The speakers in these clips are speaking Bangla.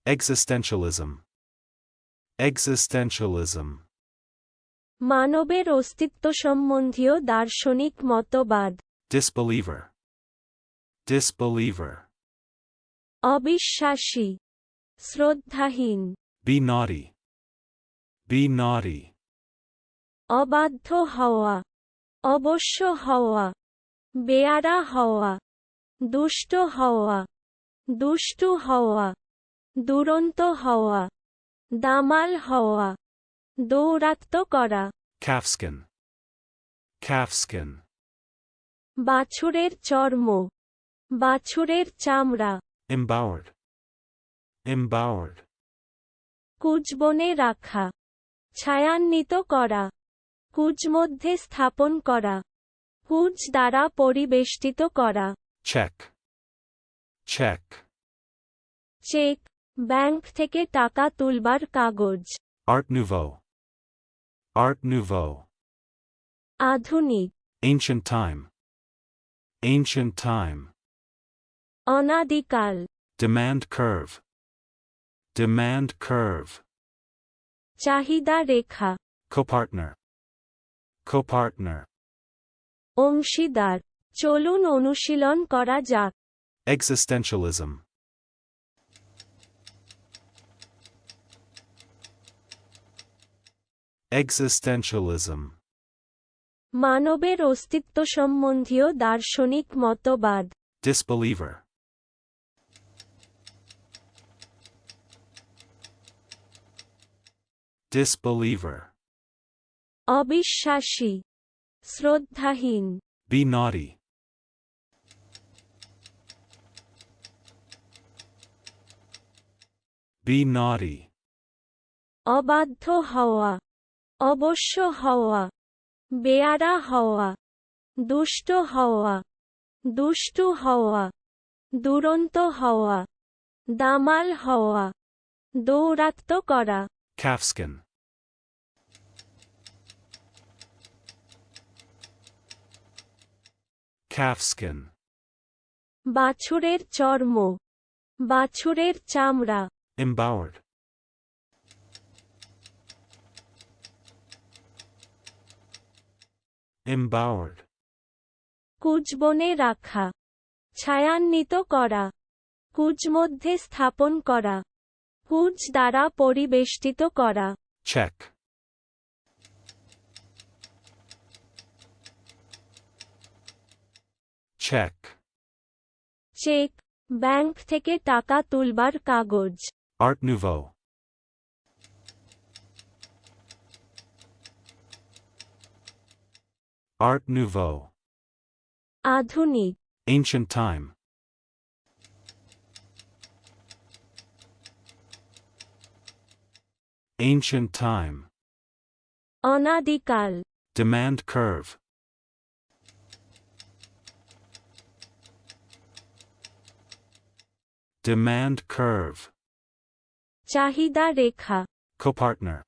Existentialism. Existentialism. মানবের অস্তিত্ব সম্বন্ধীয় দার্শনিক মতবাদ। Disbeliever. Disbeliever. অবিশ্বাসী, শ্রদ্ধাহীন, Be naughty. Be naughty. অবাধ্য হওয়া, অবশ্য হওয়া, বেয়ারা হওয়া, দুষ্ট হওয়া, দুষ্টু হওয়া, দুরন্ত হওয়া, দামাল হওয়া, দৌরাত্ম করা। Calfskin. Calfskin. বাছুরের চর্ম, বাছুরের চামড়া। Embowered. Embowered. কুজবনে রাখা, ছায়ান্বিত করা, কুজ মধ্যে স্থাপন করা, কুজ দ্বারা পরিবেষ্টিত করা। Check. Check. চেক, ব্যাংক থেকে টাকা তুলবার কাগজ। Art Nouveau. Art Nouveau. আধুনিক, Ancient time. Ancient time. অনাদিকাল, Demand curve. Demand curve. চাহিদা রেখা, Copartner. Copartner. অংশীদার। চলুন অনুশীলন করা যাক। Existentialism. Existentialism. মানবের অস্তিত্ব সম্বন্ধীয় দার্শনিক মতবাদ। Disbeliever. Disbeliever. অবিশ্বাসী, শ্রদ্ধাহীন, Be naughty. Be naughty. অবাধ্য হওয়া, অবশ্য হওয়া, বেয়ারা হওয়া, দুষ্ট হওয়া, দুষ্টু হওয়া, দুরন্ত হওয়া, দামাল হওয়া, দৌরাত্ম করা। Calfskin. Calfskin. বাছুরের চর্ম, বাছুরের চামড়া। Embowered. Embowered. কুজবনে রাখা, ছায়ান্বিত করা, কুজ মধ্যে স্থাপন করা, কুজ দ্বারা পরিবেষ্টিত করা। Check. Check. চেক, ব্যাংক থেকে টাকা তুলবার কাগজ। Art Nouveau. Art Nouveau. আধুনিক, Ancient time. Ancient time. অনাদিকাল, Demand curve. Demand curve. চাহিদা রেখা, Copartner.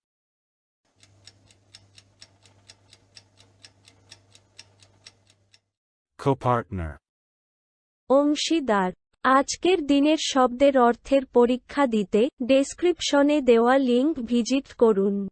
Copartner. অংশীদার। আজকের দিনের শব্দের অর্থের পরীক্ষা দিতে ডেসক্রিপশনে দেওয়া লিংক ভিজিট করুন।